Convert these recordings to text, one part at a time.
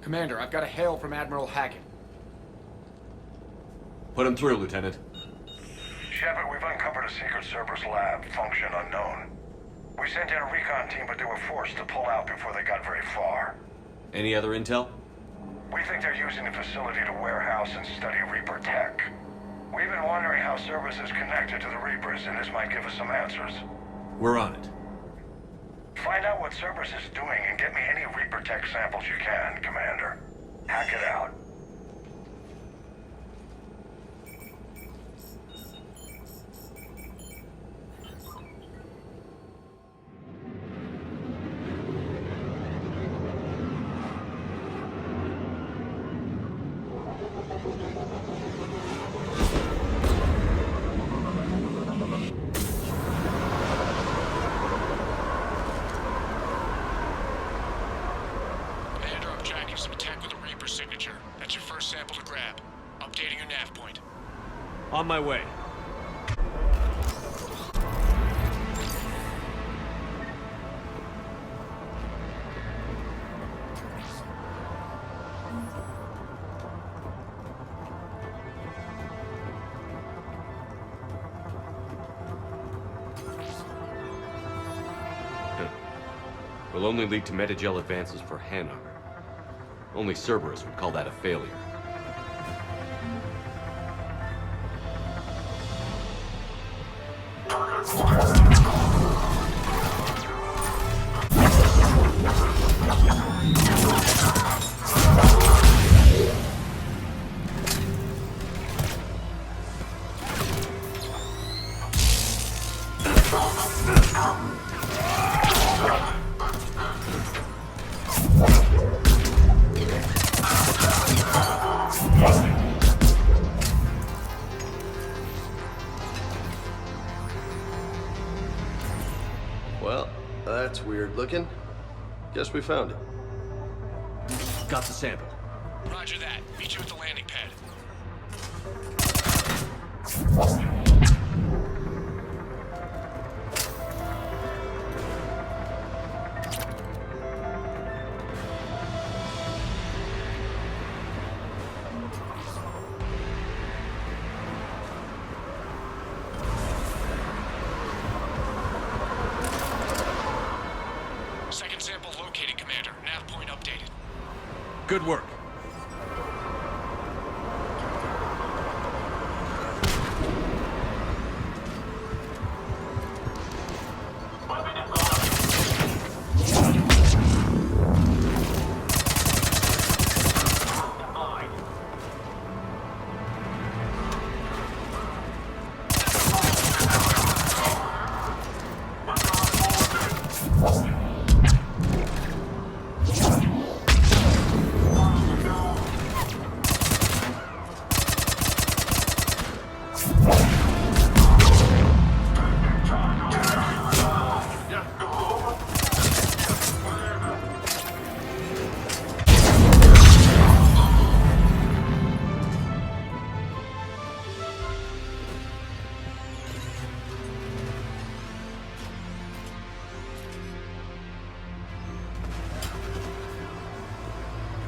Commander, I've got a hail from Admiral Hackett. Put him through, Lieutenant. Shepard, we've uncovered a Secret Service lab, function unknown. We sent in a recon team, but they were forced to pull out before they got very far. Any other intel? We think they're using the facility to warehouse and study Reaper tech. We've been wondering how Service is connected to the Reapers, and this might give us some answers. We're on it. Find out what Service is doing and get me any Reaper tech samples you can, Commander. Hack it out. Some attack with a Reaper signature. That's your first sample to grab. Updating your nav point. On my way. Will only lead to metagel advances for hand armor. Only Cerberus would call that a failure. Well, that's weird looking. Guess we found it. Got the sample. Roger that. Meet you at the landing pad. Second sample located, Commander. Nav point updated. Good work.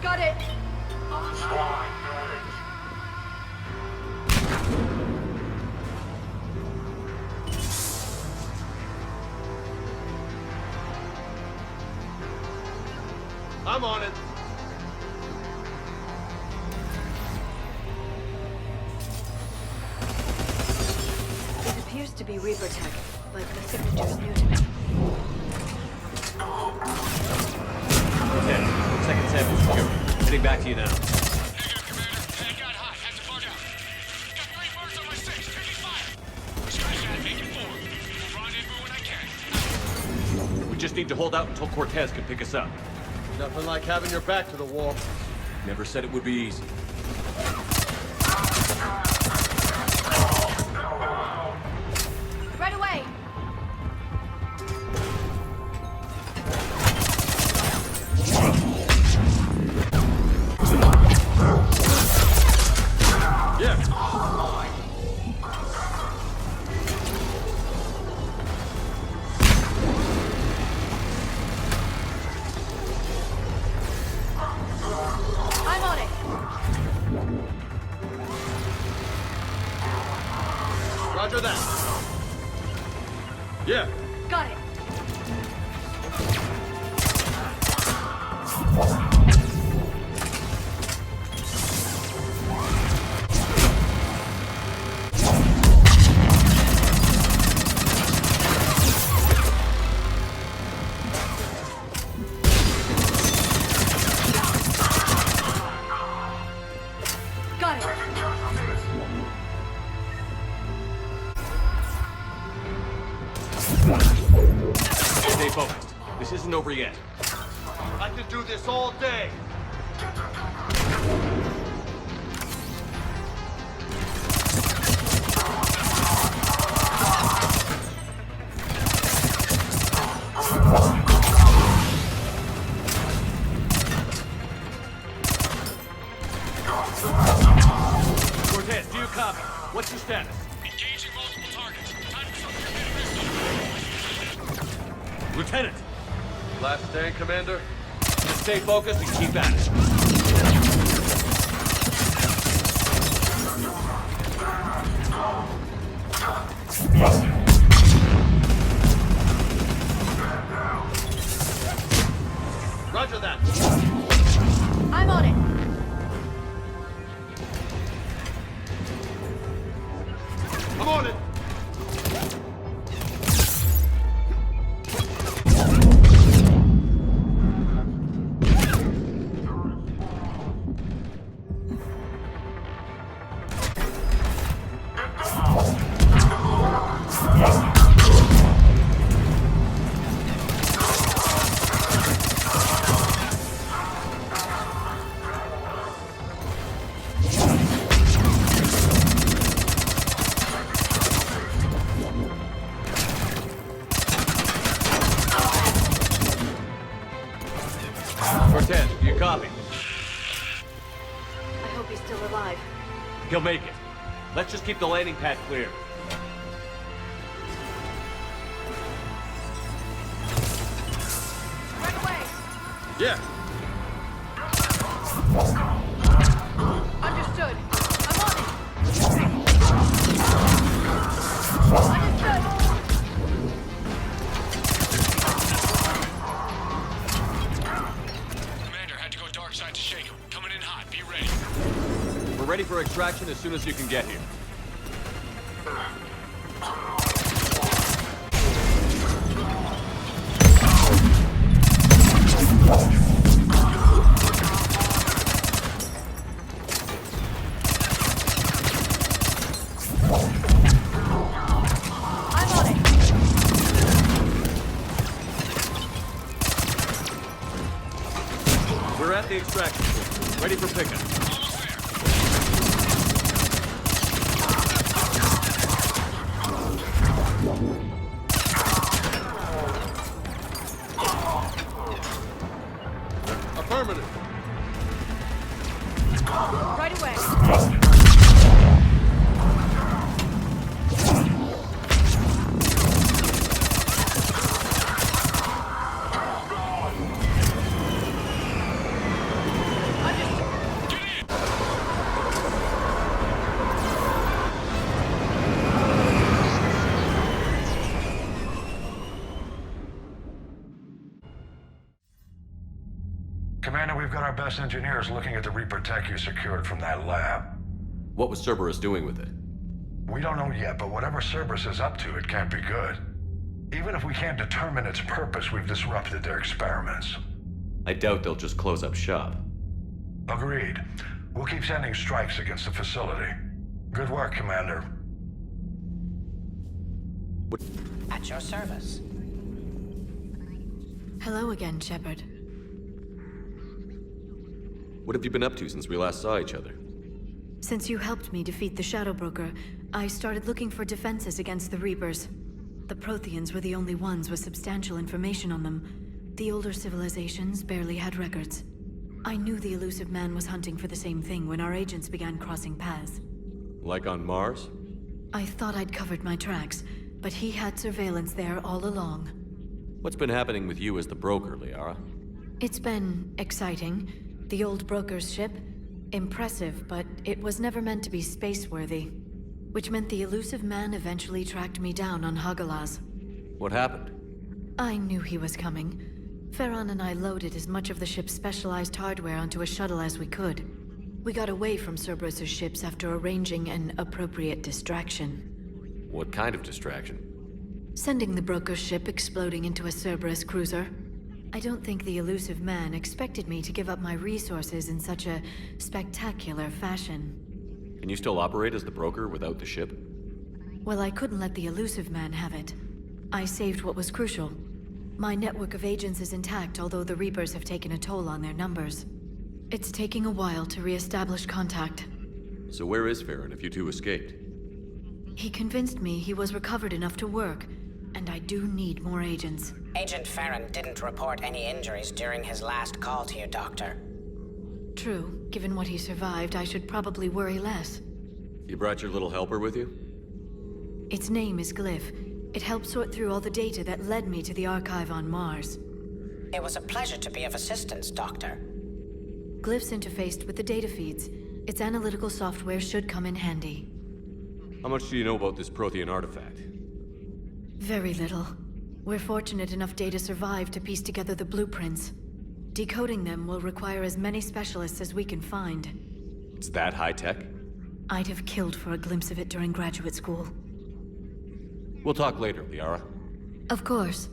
Got it! I'm on it. It appears to be Reaper tech, but the signature is new to me. Lieutenant, second sample secure. Heading back to you now. Negative, Commander. Head got hot. Had to bug out. Got 3 birds on my 6. Taking fire. Scratch that. Make it 4. We'll rendezvous when I can. We just need to hold out until Cortez can pick us up. Nothing like having your back to the wall. Never said it would be easy. Right away! Yeah. Roger that. Yeah. Got it. Got it. Stay focused. This isn't over yet. I can do this all day. Cortez, do you copy? What's your status? Engaging multiple targets. Time for some committed. Lieutenant, Last stand, Commander. just stay focused and keep at it. Roger that. I'm on it. I'm on it. Cortez, do you copy? I hope he's still alive. He'll make it. Let's just keep the landing pad clear. Right away. Yeah. Understood. I'm on it. Understood. Commander, had to go dark side to shake him. Coming in hot. Be ready. We're ready for extraction as soon as you can get here. I'm on it. We're at the extraction point. Ready for pickup. Almost there. Affirmative. Right away. Commander, we've got our best engineers looking at the Reaper tech you secured from that lab. What was Cerberus doing with it? We don't know yet, but whatever Cerberus is up to, it can't be good. Even if we can't determine its purpose, we've disrupted their experiments. I doubt they'll just close up shop. Agreed. We'll keep sending strikes against the facility. Good work, Commander. At your service. Hello again, Shepard. What have you been up to since we last saw each other? Since you helped me defeat the Shadow Broker, I started looking for defenses against the Reapers. The Protheans were the only ones with substantial information on them. The older civilizations barely had records. I knew the elusive man was hunting for the same thing when our agents began crossing paths. Like on Mars? I thought I'd covered my tracks, but he had surveillance there all along. What's been happening with you as the broker, Liara? It's been exciting. The old broker's ship? Impressive, but it was never meant to be space-worthy. which meant the elusive man eventually tracked me down on Hagalaz. What happened? I knew he was coming. Farron and I loaded as much of the ship's specialized hardware onto a shuttle as we could. We got away from Cerberus' ships after arranging an appropriate distraction. What kind of distraction? Sending the broker's ship exploding into a Cerberus cruiser. I don't think the elusive man expected me to give up my resources in such a spectacular fashion. Can you still operate as the broker without the ship? Well, I couldn't let the elusive man have it. I saved what was crucial. My network of agents is intact, although the Reapers have taken a toll on their numbers. It's taking a while to re-establish contact. So where is Farron if you two escaped? He convinced me he was recovered enough to work, and I do need more agents. Agent Farron didn't report any injuries during his last call to you, Doctor. True. Given what he survived, I should probably worry less. You brought your little helper with you? Its name is Glyph. It helped sort through all the data that led me to the archive on Mars. It was a pleasure to be of assistance, Doctor. Glyph's interfaced with the data feeds. Its analytical software should come in handy. How much do you know about this Prothean artifact? Very little. We're fortunate enough Data survived to piece together the blueprints. Decoding them will require as many specialists as we can find. It's that high-tech? I'd have killed for a glimpse of it during graduate school. We'll talk later, Liara. Of course.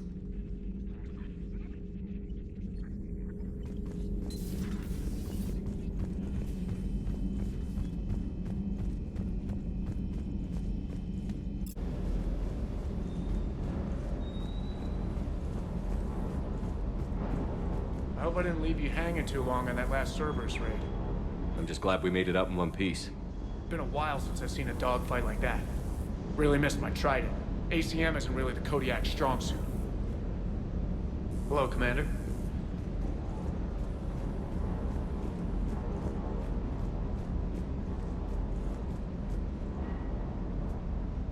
I hope I didn't leave you hanging too long on that last Cerberus raid. I'm just glad we made it out in one piece. Been a while since I've seen a dogfight like that. Really missed my trident. ACM isn't really the Kodiak strong suit. Hello, Commander.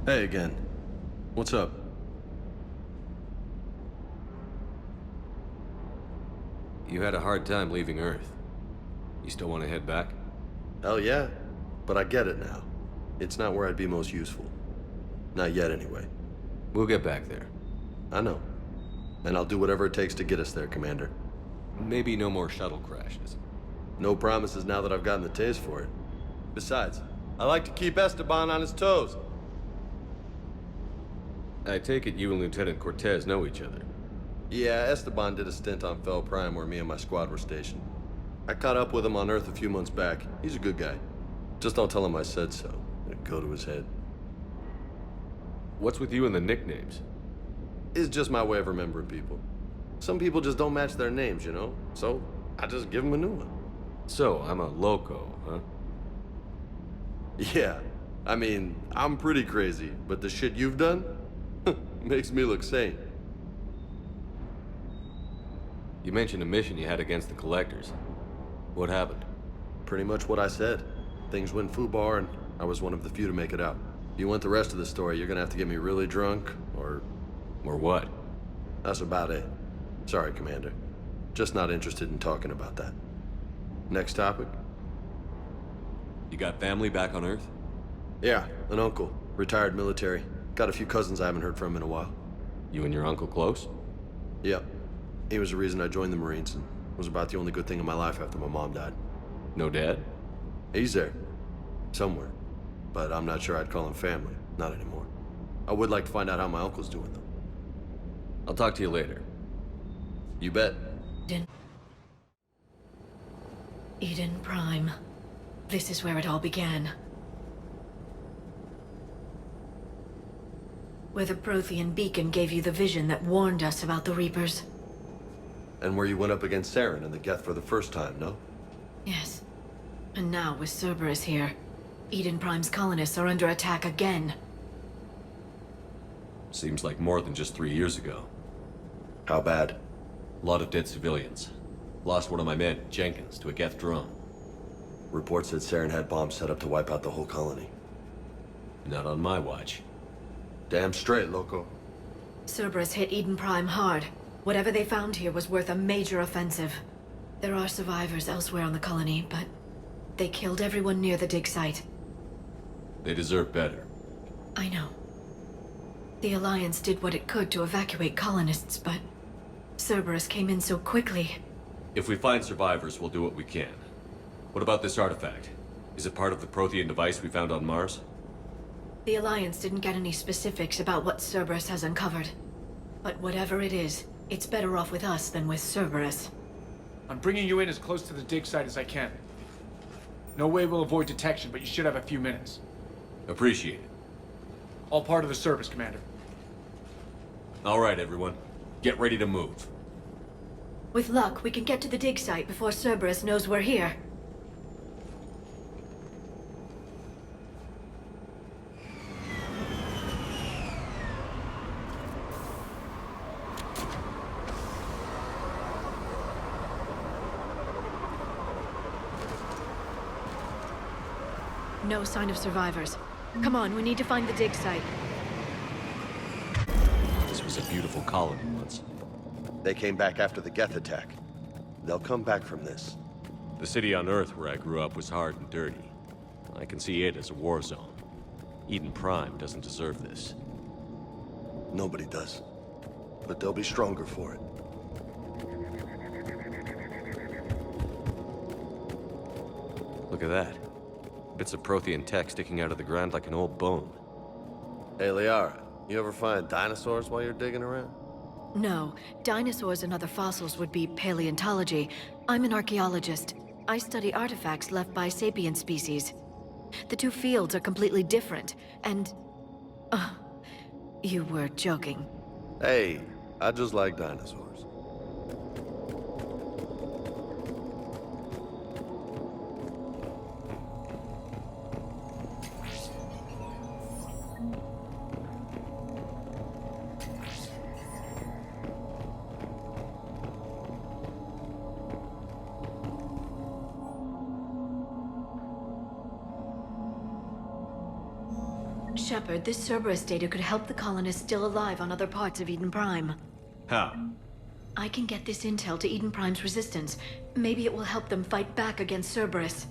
Hey again. What's up? You had a hard time leaving Earth. You still want to head back? Hell yeah. But I get it now. It's not where I'd be most useful. Not yet, anyway. We'll get back there. I know. And I'll do whatever it takes to get us there, Commander. Maybe no more shuttle crashes. No promises now that I've gotten the taste for it. Besides, I like to keep Esteban on his toes. I take it you and Lieutenant Cortez know each other. Yeah, Esteban did a stint on Fel Prime where me and my squad were stationed. I caught up with him on Earth a few months back. He's a good guy. Just don't tell him I said so. It'd go to his head. What's with you and the nicknames? It's just my way of remembering people. Some people just don't match their names, you know? So, I just give them a new one. So, I'm a loco, huh? Yeah. I mean, I'm pretty crazy, but the shit you've done makes me look sane. You mentioned a mission you had against the Collectors. What happened? Pretty much what I said. Things went foobar, and I was one of the few to make it out. If you want the rest of the story, you're gonna have to get me really drunk, or... Or what? That's about it. Sorry, Commander. Just not interested in talking about that. Next topic? You got family back on Earth? Yeah, an uncle. Retired military. Got a few cousins I haven't heard from in a while. You and your uncle close? Yep. He was the reason I joined the Marines, and was about the only good thing in my life after my mom died. No dad? He's there. Somewhere. But I'm not sure I'd call him family. Not anymore. I would like to find out how my uncle's doing, though. I'll talk to you later. You bet. Eden Prime. This is where it all began. Where the Prothean beacon gave you the vision that warned us about the Reapers. And where you went up against Saren and the Geth for the first time, no? Yes. And now with Cerberus here, Eden Prime's colonists are under attack again. Seems like more than just 3 years ago. How bad? A lot of dead civilians. Lost one of my men, Jenkins, to a Geth drone. Reports said Saren had bombs set up to wipe out the whole colony. Not on my watch. Damn straight, loco. Cerberus hit Eden Prime hard. Whatever they found here was worth a major offensive. There are survivors elsewhere on the colony, but they killed everyone near the dig site. They deserve better. I know. The Alliance did what it could to evacuate colonists, but Cerberus came in so quickly. If we find survivors, we'll do what we can. What about this artifact? Is it part of the Prothean device we found on Mars? The Alliance didn't get any specifics about what Cerberus has uncovered. But whatever it is, it's better off with us than with Cerberus. I'm bringing you in as close to the dig site as I can. No way we'll avoid detection, but you should have a few minutes. Appreciate it. All part of the service, Commander. All right, everyone. Get ready to move. With luck, we can get to the dig site before Cerberus knows we're here. No sign of survivors. Come on, we need to find the dig site. This was a beautiful colony once. They came back after the Geth attack. They'll come back from this. The city on Earth where I grew up was hard and dirty. I can see it as a war zone. Eden Prime doesn't deserve this. Nobody does. But they'll be stronger for it. Look at that. Bits of Prothean tech sticking out of the ground like an old bone. Hey, Liara, you ever find dinosaurs while you're digging around? No, dinosaurs and other fossils would be paleontology. I'm an archaeologist. I study artifacts left by sapient species. The two fields are completely different, and... you were joking. Hey, I just like dinosaurs. Shepard, this Cerberus data could help the colonists still alive on other parts of Eden Prime. How? I can get this intel to Eden Prime's resistance. Maybe it will help them fight back against Cerberus.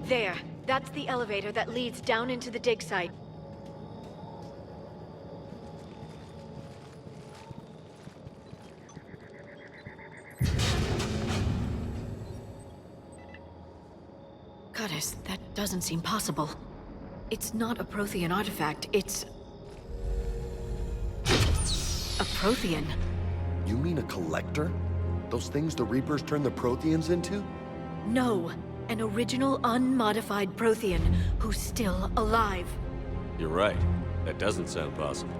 There. That's the elevator that leads down into the dig site. Goddess, that doesn't seem possible. It's not a Prothean artifact, it's... a Prothean. You mean a collector? Those things the Reapers turn the Protheans into? No, an original unmodified Prothean who's still alive. You're right. That doesn't sound possible.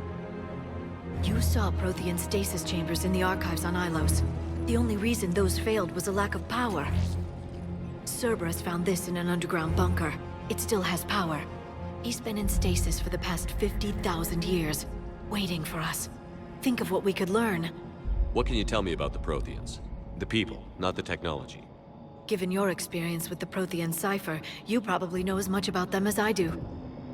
You saw Prothean stasis chambers in the archives on Ilos. The only reason those failed was a lack of power. Cerberus found this in an underground bunker. It still has power. He's been in stasis for the past 50,000 years, waiting for us. Think of what we could learn. What can you tell me about the Protheans? The people, not the technology. Given your experience with the Prothean cipher, you probably know as much about them as I do.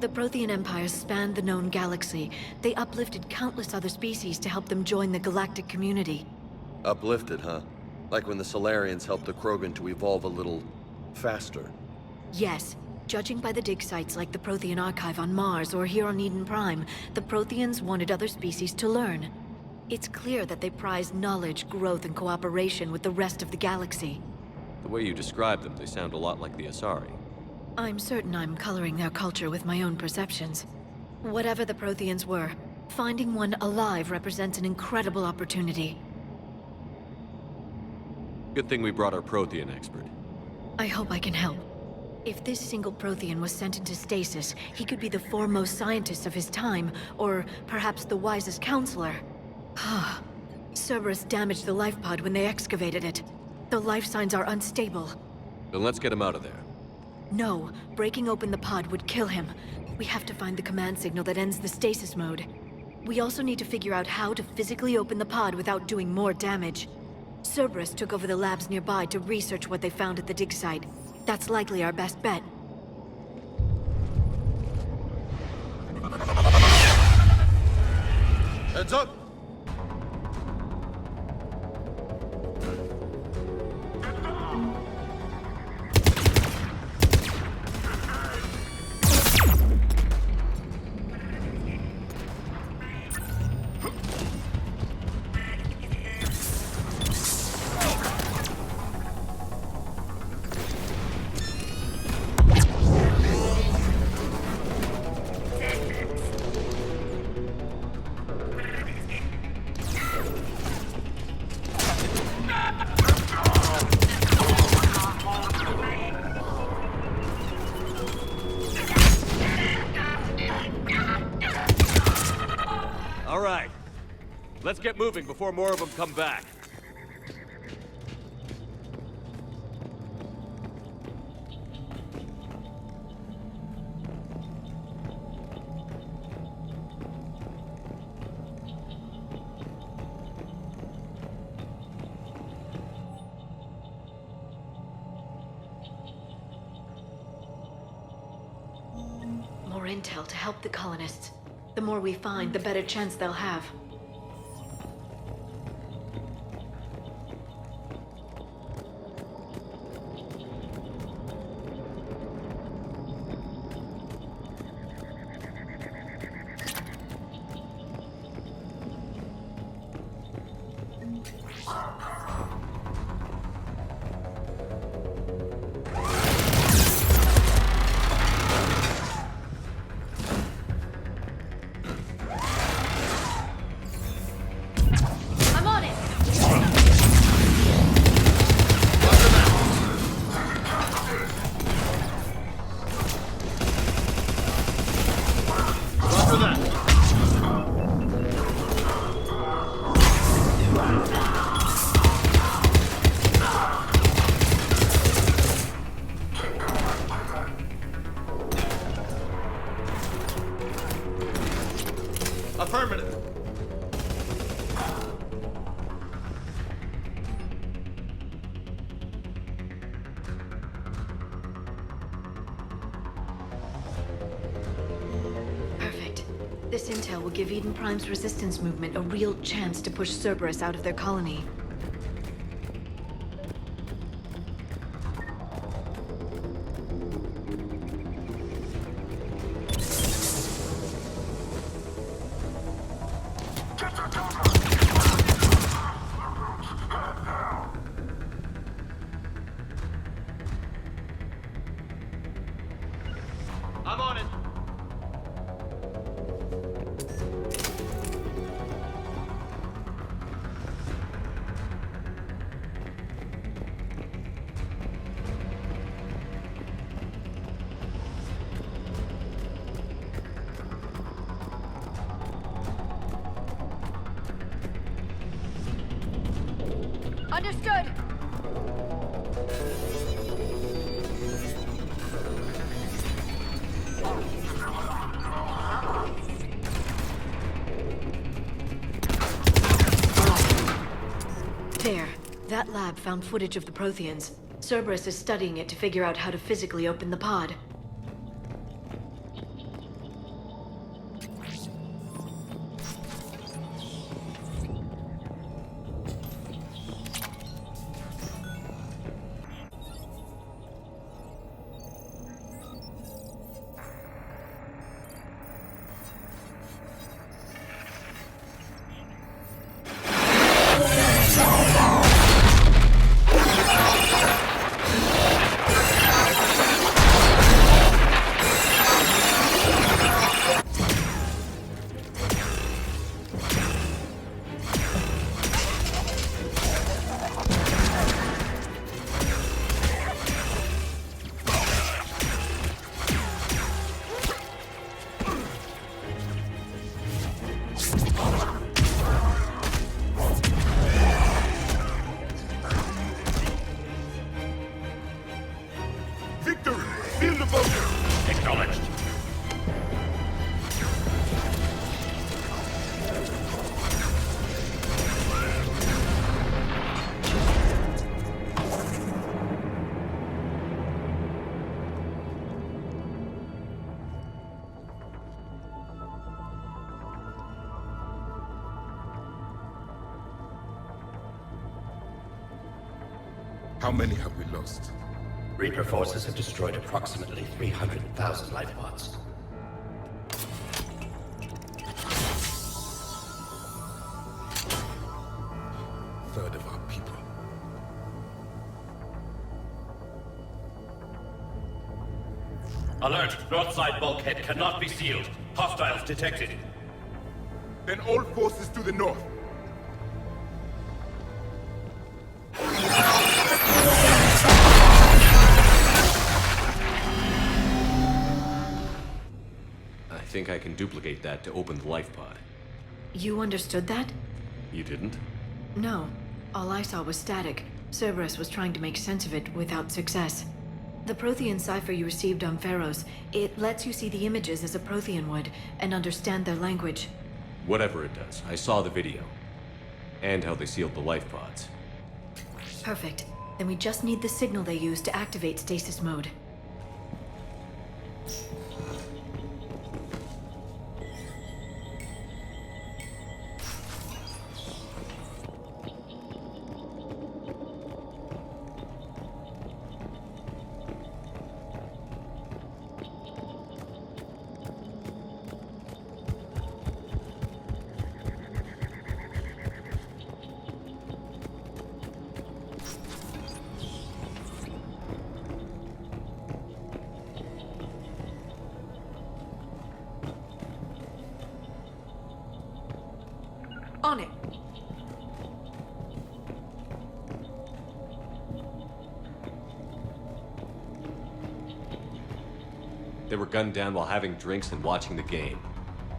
The Prothean Empire spanned the known galaxy. They uplifted countless other species to help them join the galactic community. Uplifted, huh? Like when the Solarians helped the Krogan to evolve a little... faster. Yes. Judging by the dig sites like the Prothean Archive on Mars or here on Eden Prime, the Protheans wanted other species to learn. It's clear that they prize knowledge, growth, and cooperation with the rest of the galaxy. The way you describe them, they sound a lot like the Asari. I'm certain I'm coloring their culture with my own perceptions. Whatever the Protheans were, finding one alive represents an incredible opportunity. Good thing we brought our Prothean expert. I hope I can help. If this single Prothean was sent into stasis, he could be the foremost scientist of his time, or perhaps the wisest counselor. Cerberus damaged the life pod when they excavated it. The life signs are unstable. Then let's get him out of there. No, breaking open the pod would kill him. We have to find the command signal that ends the stasis mode. We also need to figure out how to physically open the pod without doing more damage. Cerberus took over the labs nearby to research what they found at the dig site. That's likely our best bet. Heads up! Get the All right. Let's get moving before more of them come back. More intel to help the colonists. The more we find, the better chance they'll have. I'm on it! Roger that. Affirmative. Perfect. This intel will give Eden Prime's resistance movement a real chance to push Cerberus out of their colony. I'm on it. Understood! There. That lab found footage of the Protheans. Cerberus is studying it to figure out how to physically open the pod. Victory! Seal the bunker! Acknowledged. How many have we lost? Reaper forces have destroyed approximately 300,000 life pods. Third of our people. Alert! North side bulkhead cannot be sealed. Hostiles detected. Then all forces to the north. I think I can duplicate that to open the life pod. You understood that? You didn't? No. All I saw was static. Cerberus was trying to make sense of it without success. The Prothean cipher you received on Pharaohs, it lets you see the images as a Prothean would, and understand their language. Whatever it does, I saw the video. And how they sealed the life pods. Perfect. Then we just need the signal they used to activate stasis mode. On it. They were gunned down while having drinks and watching the game.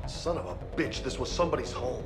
Son of a bitch, this was somebody's home.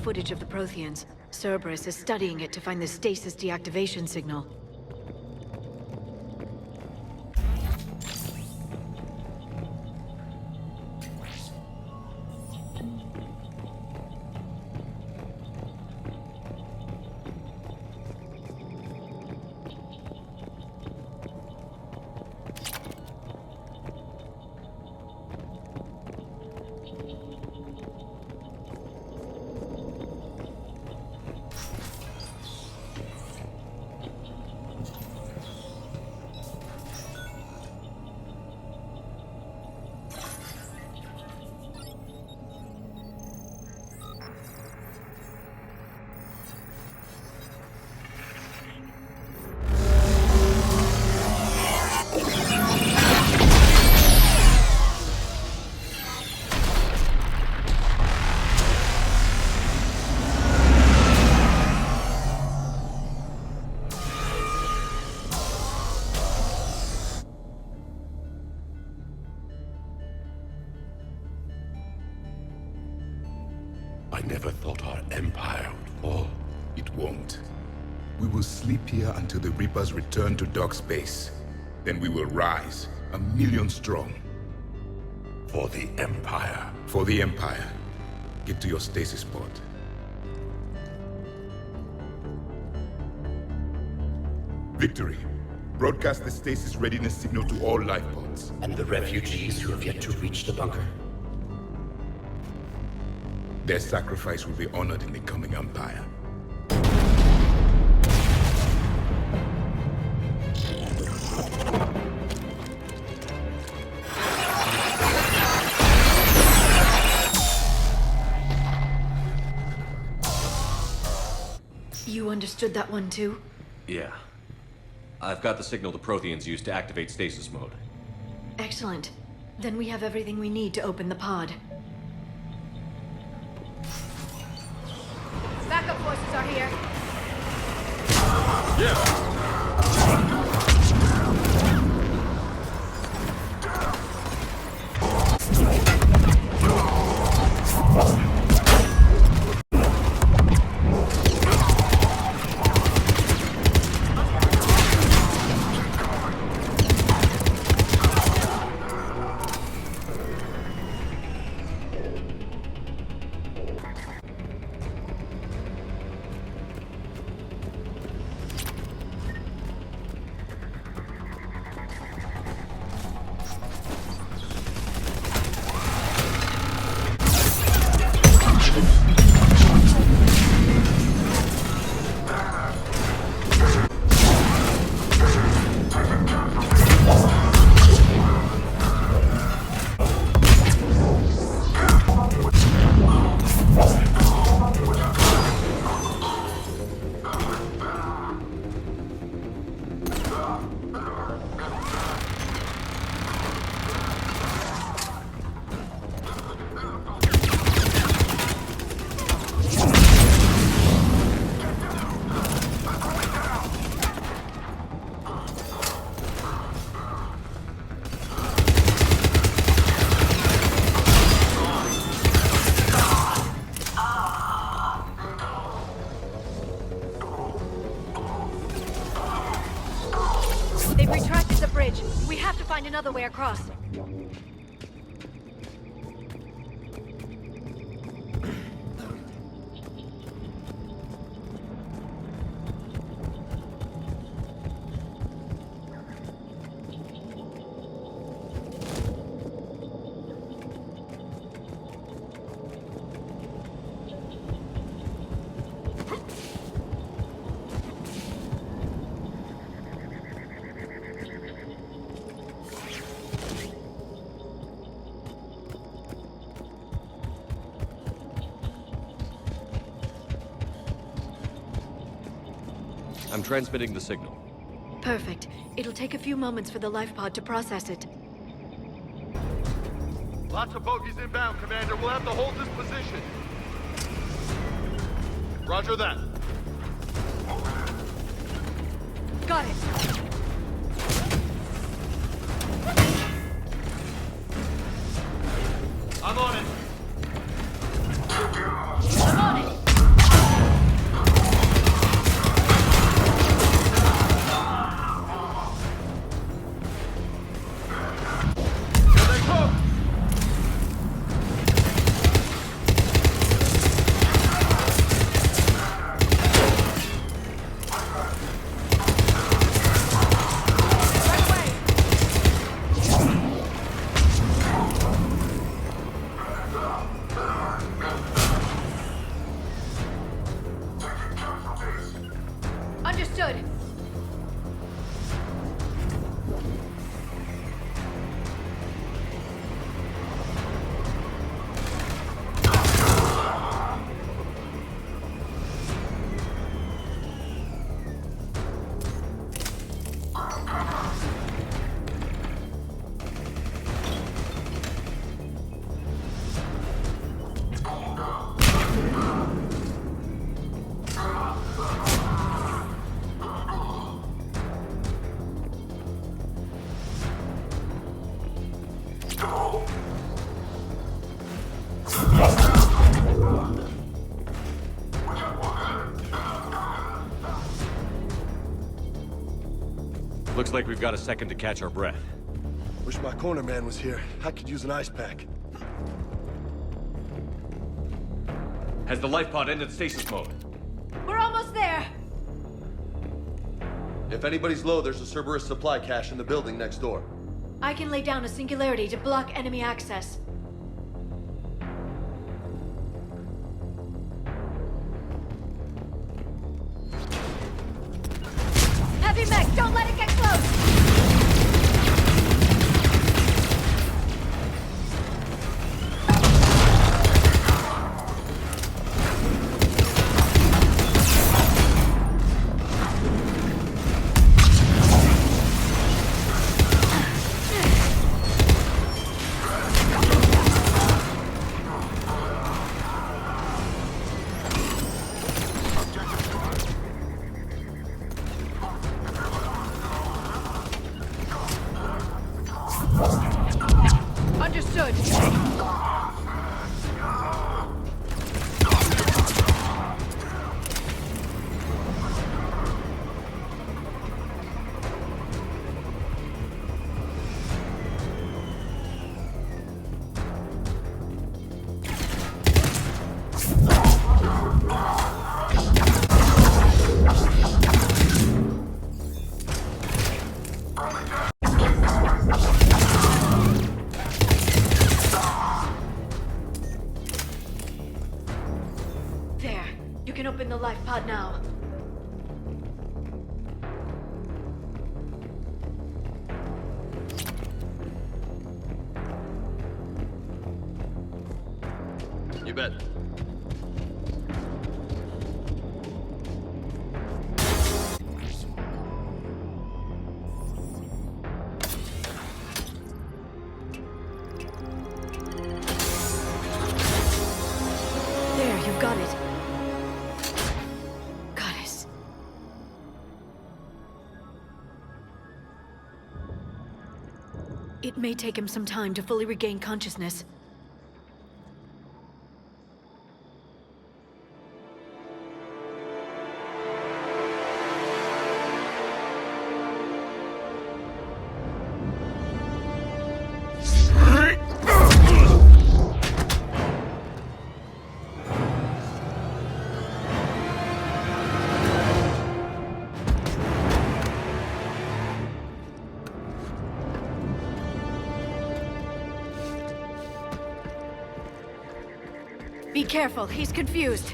Footage of the Protheans. Cerberus is studying it to find the stasis deactivation signal. I never thought our empire would fall. It won't. We will sleep here until the Reapers return to dark space. Then we will rise, 1,000,000 strong. For the Empire. For the Empire. Get to your stasis pod. Victory. Broadcast the stasis readiness signal to all life pods. And the refugees who have yet to reach the bunker. Their sacrifice will be honored in the coming Empire. You understood that one too? Yeah. I've got the signal the Protheans used to activate stasis mode. Excellent. Then we have everything we need to open the pod. Backup forces are here. They've retracted the bridge. We have to find another way across. I'm transmitting the signal. Perfect. It'll take a few moments for the life pod to process it. Lots of bogies inbound, Commander. We'll have to hold this position. Roger that. Got it. I'm on it. I'm on it. Here they come! Understood. Looks like we've got a second to catch our breath. Wish my corner man was here. I could use an ice pack. Has the life pod ended stasis mode? We're almost there. If anybody's low, there's a Cerberus supply cache in the building next door. I can lay down a singularity to block enemy access. Heavy mech, don't let it get close! Understood. There. You can open the life pod now. You bet. There, you've got it. Goddess. It may take him some time to fully regain consciousness. Be careful, he's confused.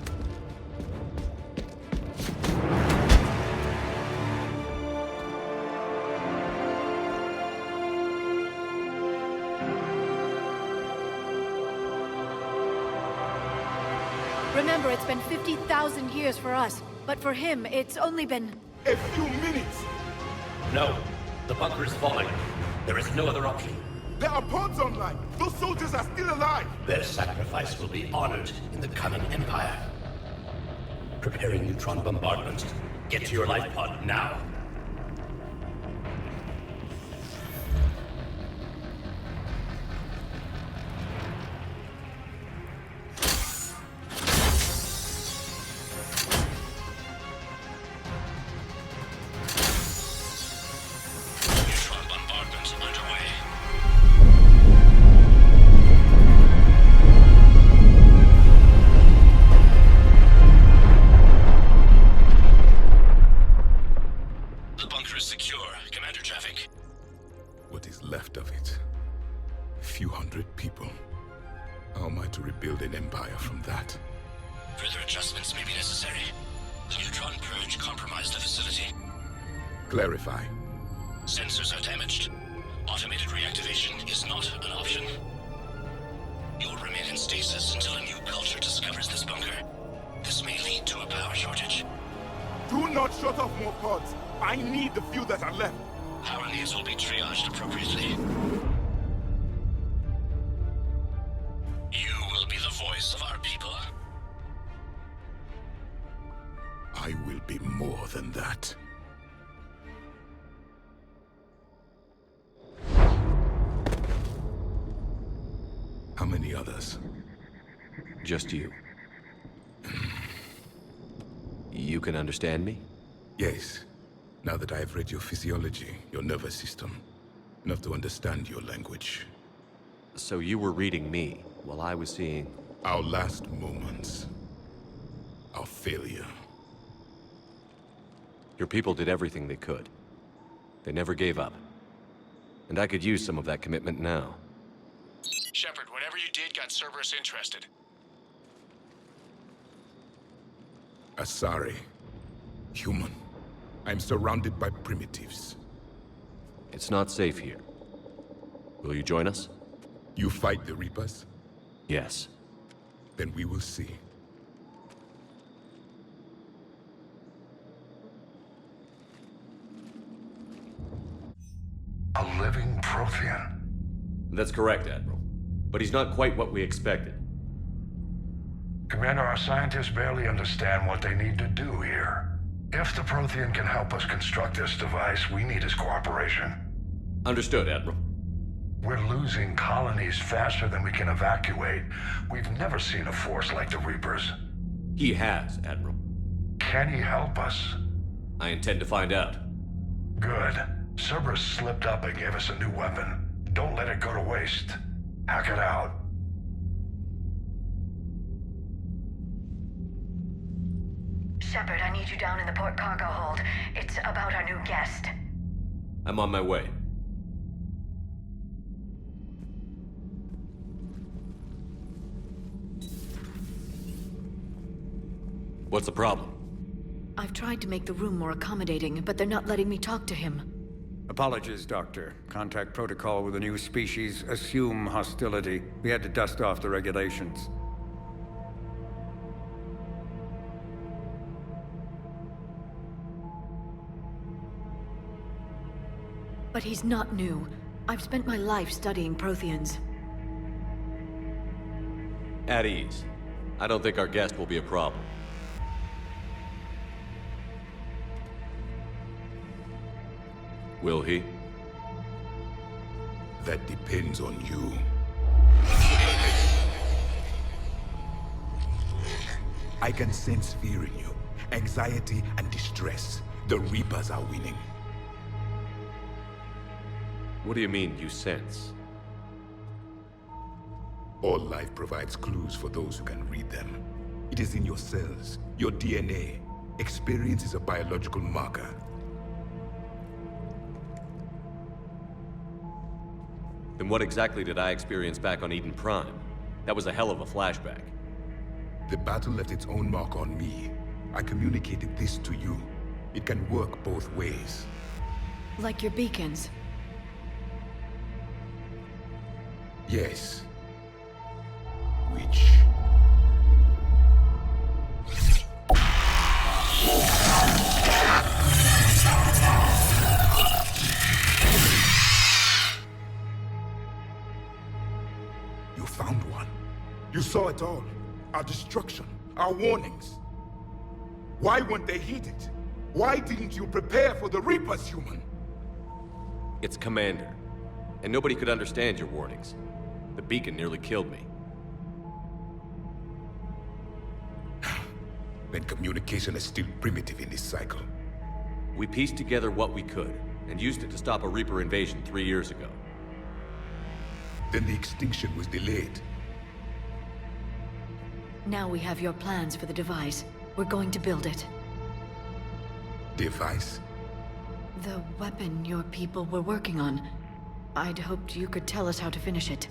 Remember, it's been 50,000 years for us, but for him, it's only been... A few minutes! No. The bunker is falling. There is no other option. There are pods online! Those soldiers are still alive! Their sacrifice will be honored in the coming Empire. Preparing neutron bombardment. Get to your life pod now. Neutron bombardment underway. The bunker is secure. Commander traffic. What is left of it? A few hundred people. How am I to rebuild an empire from that? Further adjustments may be necessary. The neutron purge compromised the facility. Clarify. Sensors are damaged. Automated reactivation is not an option. You'll remain in stasis until a new culture discovers this bunker. This may lead to a power shortage. Do not shut off more pods! I need the few that are left! Power needs will be triaged appropriately. You will be the voice of our people. I will be more than that. How many others? Just you. You can understand me? Yes. Now that I have read your physiology, your nervous system, enough to understand your language. So you were reading me, while I was seeing... Our last moments. Our failure. Your people did everything they could. They never gave up. And I could use some of that commitment now. Shepard, whatever you did got Cerberus interested. Asari. Human. I'm surrounded by primitives. It's not safe here. Will you join us? You fight the Reapers? Yes. Then we will see. A living Prothean? That's correct, Admiral. But he's not quite what we expected. Commander, our scientists barely understand what they need to do here. If the Prothean can help us construct this device, we need his cooperation. Understood, Admiral. We're losing colonies faster than we can evacuate. We've never seen a force like the Reapers. He has, Admiral. Can he help us? I intend to find out. Good. Cerberus slipped up and gave us a new weapon. Don't let it go to waste. Hack it out. Shepard, I need you down in the port cargo hold. It's about our new guest. I'm on my way. What's the problem? I've tried to make the room more accommodating, but they're not letting me talk to him. Apologies, Doctor. Contact protocol with a new species. Assume hostility. We had to dust off the regulations. But he's not new. I've spent my life studying Protheans. At ease. I don't think our guest will be a problem. Will he? That depends on you. I can sense fear in you. Anxiety and distress. The Reapers are winning. What do you mean, you sense? All life provides clues for those who can read them. It is in your cells, your DNA. Experience is a biological marker. Then what exactly did I experience back on Eden Prime? That was a hell of a flashback. The battle left its own mark on me. I communicated this to you. It can work both ways. Like your beacons. Yes. Which... You found one. You saw it all. Our destruction, our warnings. Why weren't they heeded? Why didn't you prepare for the Reapers, human? It's Commander. And nobody could understand your warnings. The beacon nearly killed me. Then communication is still primitive in this cycle. We pieced together what we could, and used it to stop a Reaper invasion 3 years ago. Then the extinction was delayed. Now we have your plans for the device. We're going to build it. Device? The weapon your people were working on. I'd hoped you could tell us how to finish it.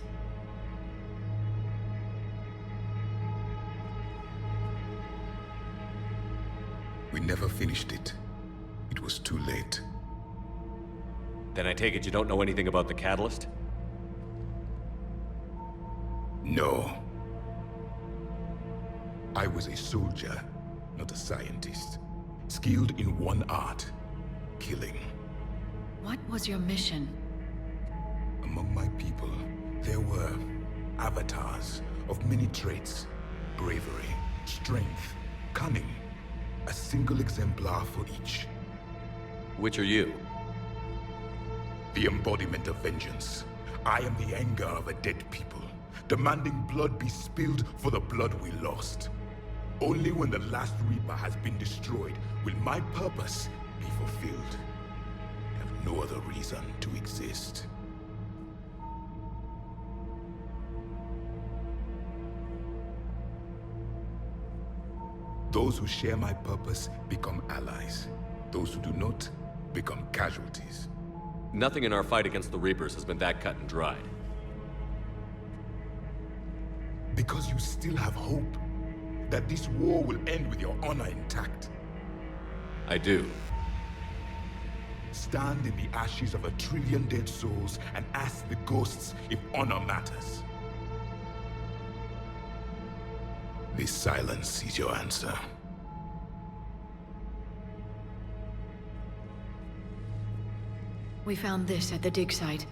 We never finished it. It was too late. Then I take it you don't know anything about the catalyst? No. I was a soldier, not a scientist. Skilled in one art, killing. What was your mission? Among my people, there were avatars of many traits. Bravery, strength, cunning. A single exemplar for each. Which are you? The embodiment of vengeance. I am the anger of a dead people, demanding blood be spilled for the blood we lost. Only when the last Reaper has been destroyed will my purpose be fulfilled. I have no other reason to exist. Those who share my purpose become allies. Those who do not become casualties. Nothing in our fight against the Reapers has been that cut and dried. Because you still have hope that this war will end with your honor intact. I do. Stand in the ashes of 1 trillion dead souls and ask the ghosts if honor matters. This silence is your answer. We found this at the dig site.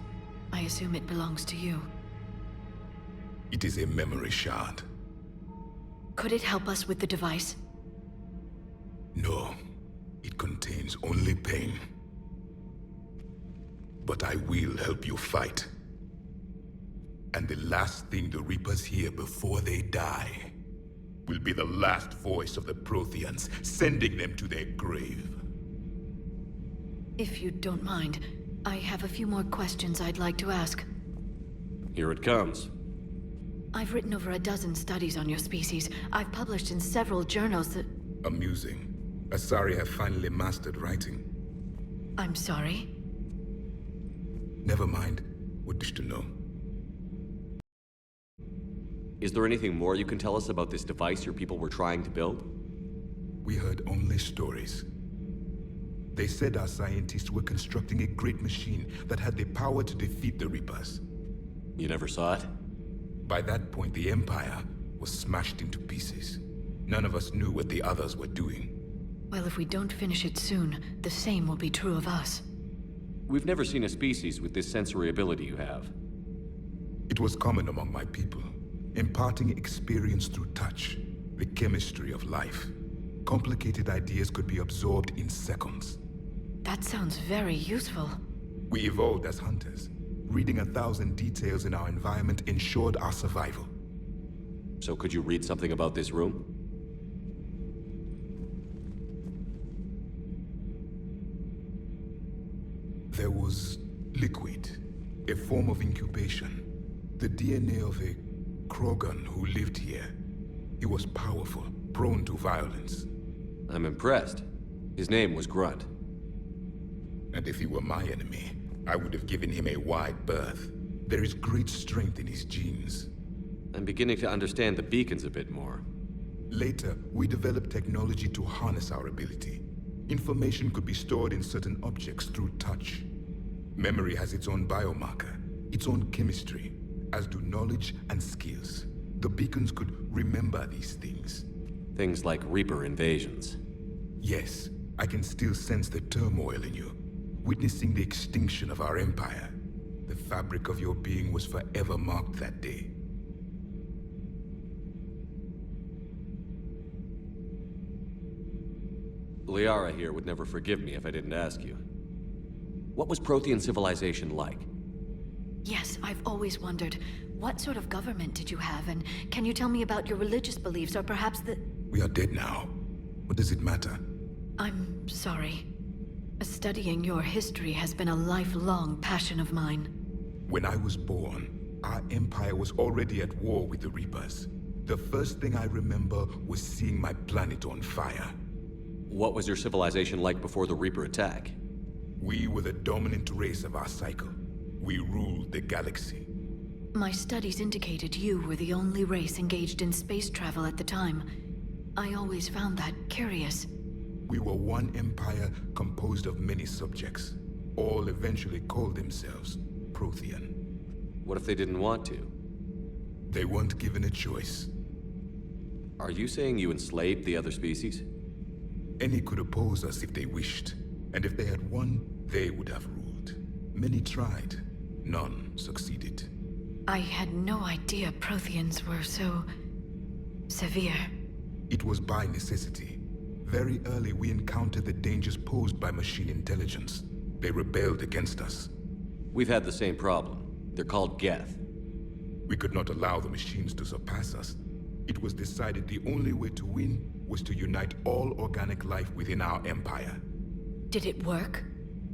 I assume it belongs to you. It is a memory shard. Could it help us with the device? No, it contains only pain. But I will help you fight. And the last thing the Reapers hear before they die will be the last voice of the Protheans, sending them to their grave. If you don't mind, I have a few more questions I'd like to ask. Here it comes. I've written over a dozen studies on your species. I've published in several journals that... Amusing. Asari have finally mastered writing. I'm sorry? Never mind. What wish to know? Is there anything more you can tell us about this device your people were trying to build? We heard only stories. They said our scientists were constructing a great machine that had the power to defeat the Reapers. You never saw it? By that point, the Empire was smashed into pieces. None of us knew what the others were doing. Well, if we don't finish it soon, the same will be true of us. We've never seen a species with this sensory ability you have. It was common among my people, imparting experience through touch, the chemistry of life. Complicated ideas could be absorbed in seconds. That sounds very useful. We evolved as hunters. Reading 1,000 details in our environment ensured our survival. So could you read something about this room? There was liquid, a form of incubation. The DNA of a Krogan who lived here. He was powerful, prone to violence. I'm impressed. His name was Grunt. And if he were my enemy, I would have given him a wide berth. There is great strength in his genes. I'm beginning to understand the beacons a bit more. Later, we developed technology to harness our ability. Information could be stored in certain objects through touch. Memory has its own biomarker, its own chemistry, as do knowledge and skills. The beacons could remember these things. Things like Reaper invasions. Yes, I can still sense the turmoil in you, witnessing the extinction of our empire. The fabric of your being was forever marked that day. Liara here would never forgive me if I didn't ask you. What was Prothean civilization like? Yes, I've always wondered, what sort of government did you have, and can you tell me about your religious beliefs, or perhaps the... We are dead now. What does it matter? I'm sorry. Studying your history has been a lifelong passion of mine. When I was born, our empire was already at war with the Reapers. The first thing I remember was seeing my planet on fire. What was your civilization like before the Reaper attack? We were the dominant race of our cycle. We ruled the galaxy. My studies indicated you were the only race engaged in space travel at the time. I always found that curious. We were one empire composed of many subjects. All eventually called themselves Prothean. What if they didn't want to? They weren't given a choice. Are you saying you enslaved the other species? Any could oppose us if they wished, and if they had won, they would have ruled. Many tried. None succeeded. I had no idea Protheans were so... severe. It was by necessity. Very early we encountered the dangers posed by machine intelligence. They rebelled against us. We've had the same problem. They're called Geth. We could not allow the machines to surpass us. It was decided the only way to win was to unite all organic life within our empire. Did it work?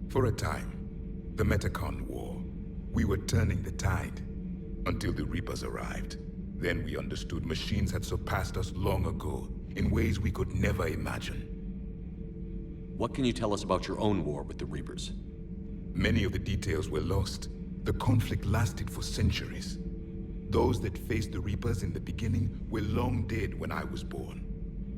For a time. The Metacon War. We were turning the tide. Until the Reapers arrived. Then we understood machines had surpassed us long ago, in ways we could never imagine. What can you tell us about your own war with the Reapers? Many of the details were lost. The conflict lasted for centuries. Those that faced the Reapers in the beginning were long dead when I was born.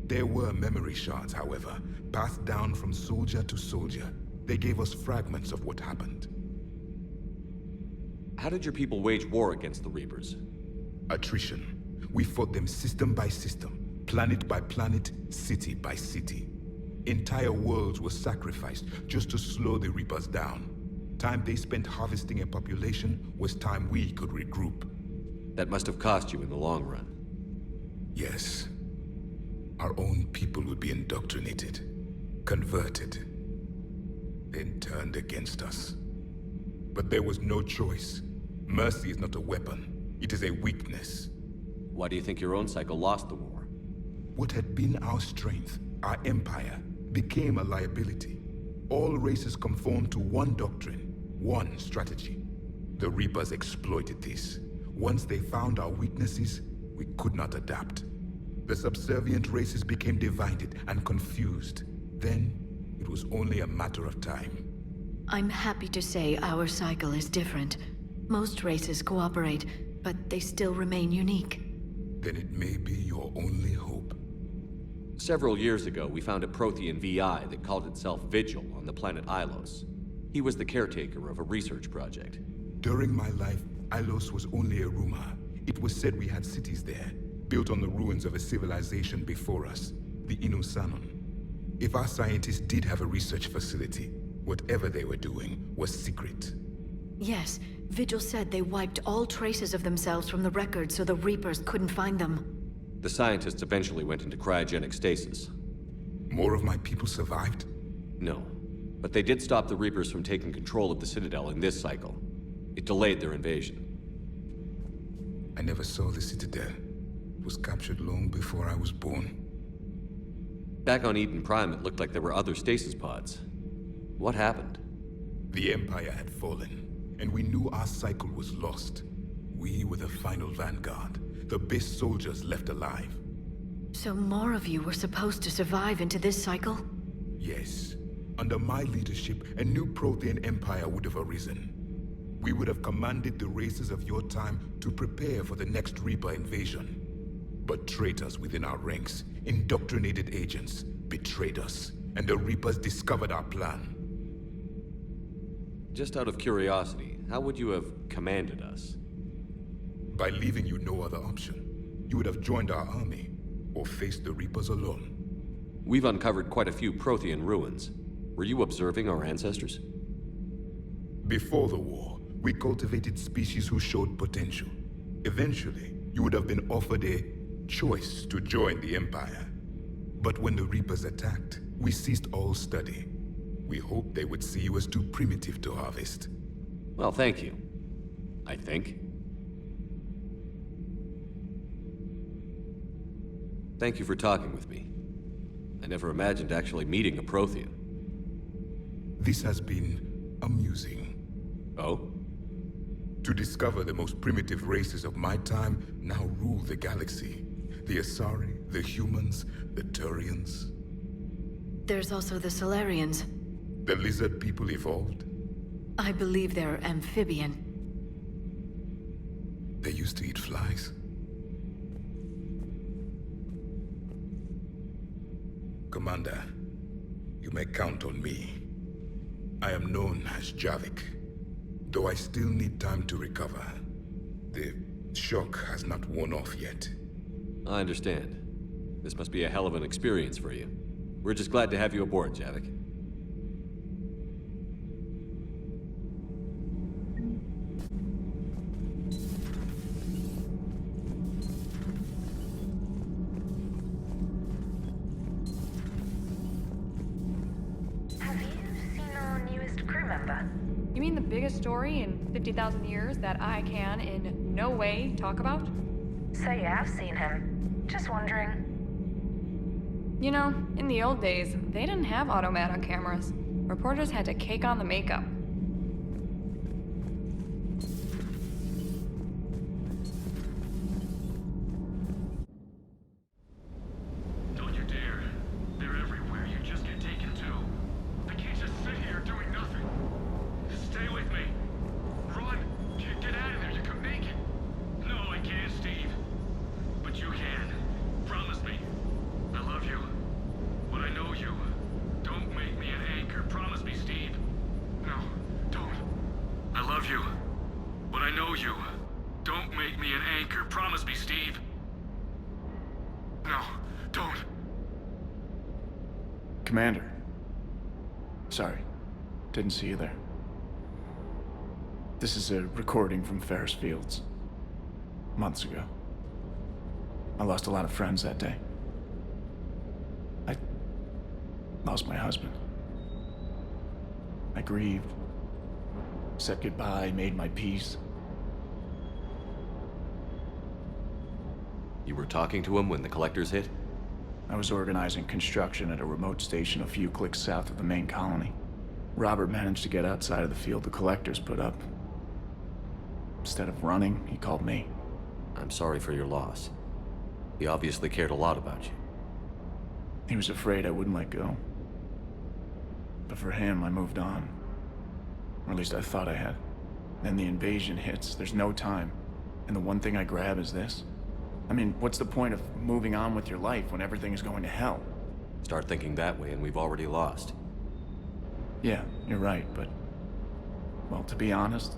There were memory shards, however, passed down from soldier to soldier. They gave us fragments of what happened. How did your people wage war against the Reapers? Attrition. We fought them system by system, planet by planet, city by city. Entire worlds were sacrificed just to slow the Reapers down. Time they spent harvesting a population was time we could regroup. That must have cost you in the long run. Yes. Our own people would be indoctrinated, converted, then turned against us. But there was no choice. Mercy is not a weapon. It is a weakness. Why do you think your own cycle lost the war? What had been our strength, our empire, became a liability. All races conformed to one doctrine, one strategy. The Reapers exploited this. Once they found our weaknesses, we could not adapt. The subservient races became divided and confused. Then, it was only a matter of time. I'm happy to say our cycle is different. Most races cooperate, but they still remain unique. Then it may be your only hope. Several years ago, we found a Prothean VI that called itself Vigil on the planet Ilos. He was the caretaker of a research project. During my life, Ilos was only a rumor. It was said we had cities there, built on the ruins of a civilization before us, the Inusanon. If our scientists did have a research facility, whatever they were doing was secret. Yes, Vigil said they wiped all traces of themselves from the records so the Reapers couldn't find them. The scientists eventually went into cryogenic stasis. More of my people survived? No, but they did stop the Reapers from taking control of the Citadel in this cycle. It delayed their invasion. I never saw the Citadel. It was captured long before I was born. Back on Eden Prime, it looked like there were other stasis pods. What happened? The Empire had fallen, and we knew our cycle was lost. We were the final vanguard, the best soldiers left alive. So more of you were supposed to survive into this cycle? Yes. Under my leadership, a new Prothean empire would have arisen. We would have commanded the races of your time to prepare for the next Reaper invasion. But traitors within our ranks, indoctrinated agents, betrayed us, and the Reapers discovered our plan. Just out of curiosity, how would you have commanded us? By leaving you no other option. You would have joined our army, or faced the Reapers alone. We've uncovered quite a few Prothean ruins. Were you observing our ancestors? Before the war, we cultivated species who showed potential. Eventually, you would have been offered a choice to join the Empire. But when the Reapers attacked, we ceased all study. We hoped they would see you as too primitive to harvest. Well, thank you. I think. Thank you for talking with me. I never imagined actually meeting a Prothean. This has been amusing. Oh? To discover the most primitive races of my time now rule the galaxy. The Asari, the humans, the Turians. There's also the Solarians. The lizard people evolved. I believe they're amphibian. They used to eat flies. Commander, you may count on me. I am known as Javik, though I still need time to recover. The shock has not worn off yet. I understand. This must be a hell of an experience for you. We're just glad to have you aboard, Javik. Have you seen our newest crew member? You mean the biggest story in 50,000 years that I can in no way talk about? So yeah, I've seen him. Just wondering. You know, in the old days, they didn't have automatic cameras. Reporters had to cake on the makeup. Don't you dare. They're everywhere. You just get taken too. I can't just sit here doing nothing. Stay with me. Run. Get out of there. You can make it. No, I can't, Steve. But you can. Promise me. I love you. But I know you. Don't make me an anchor. Promise me, Steve. No, don't. I love you. But I know you. Don't make me an anchor. Promise me, Steve. No, don't. Commander. Sorry. Didn't see you there. This is a recording from Ferris Fields. Months ago. I lost a lot of friends that day. I lost my husband. I grieved. Said goodbye, made my peace. You were talking to him when the Collectors hit? I was organizing construction at a remote station a few clicks south of the main colony. Robert managed to get outside of the field the Collectors put up. Instead of running, he called me. I'm sorry for your loss. He obviously cared a lot about you. He was afraid I wouldn't let go. But for him, I moved on. Or at least I thought I had. Then the invasion hits, there's no time. And the one thing I grab is this. I mean, what's the point of moving on with your life when everything is going to hell? Start thinking that way and we've already lost. Yeah, you're right, but... well, to be honest,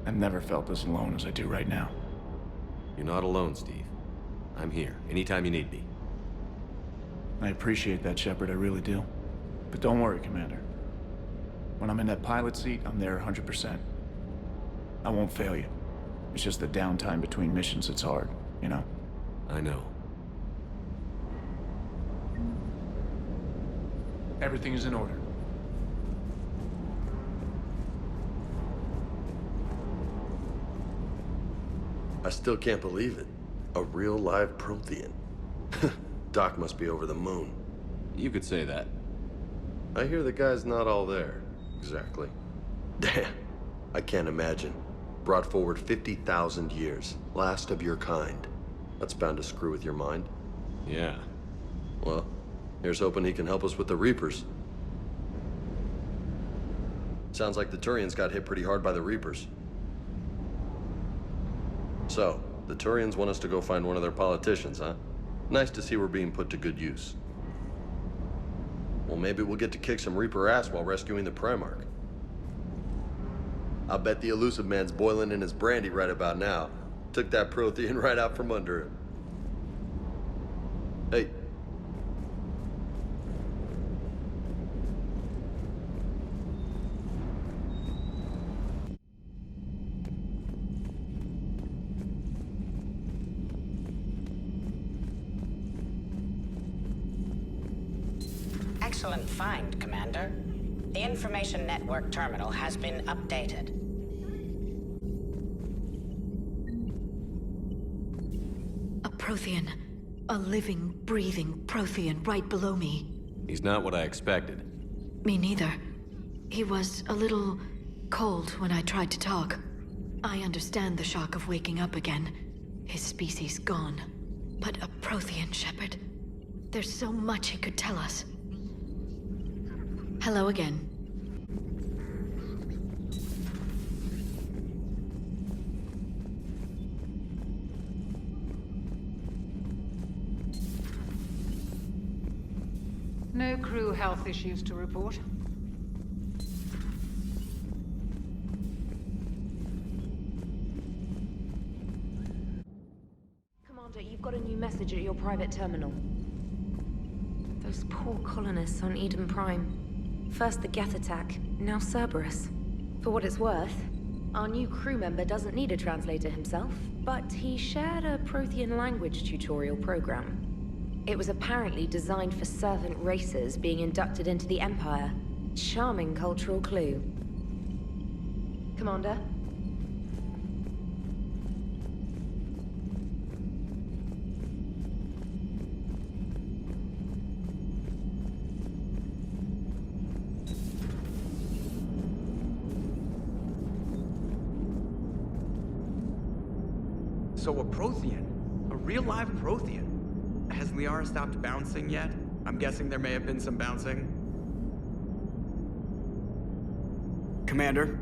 I've never felt as alone as I do right now. You're not alone, Steve. I'm here, anytime you need me. I appreciate that, Shepard, I really do. But don't worry, Commander. When I'm in that pilot seat, I'm there 100%. I won't fail you. It's just the downtime between missions that's hard, you know? I know. Everything is in order. I still can't believe it. A real live Prothean. Doc must be over the moon. You could say that. I hear the guy's not all there. Exactly. Damn. I can't imagine. Brought forward 50,000 years. Last of your kind. That's bound to screw with your mind. Yeah. Well, here's hoping he can help us with the Reapers. Sounds like the Turians got hit pretty hard by the Reapers. So, The Turians want us to go find one of their politicians, huh? Nice to see we're being put to good use. Well, maybe we'll get to kick some Reaper ass while rescuing the Primarch. I bet the elusive man's boiling in his brandy right about now. Took that Prothean right out from under him. Hey. Excellent find, Commander. The information network terminal has been updated. A Prothean. A living, breathing Prothean right below me. He's not what I expected. Me neither. He was a little cold when I tried to talk. I understand the shock of waking up again. His species gone. But a Prothean, Shepard. There's so much he could tell us. Hello again. No crew health issues to report. Commander, you've got a new message at your private terminal. Those poor colonists on Eden Prime. First the Geth attack, now Cerberus. For what it's worth, our new crew member doesn't need a translator himself, but he shared a Prothean language tutorial program. It was apparently designed for servant races being inducted into the Empire. Charming cultural clue. Commander? So a Prothean? A real live Prothean? Has Liara stopped bouncing yet? I'm guessing there may have been some bouncing. Commander,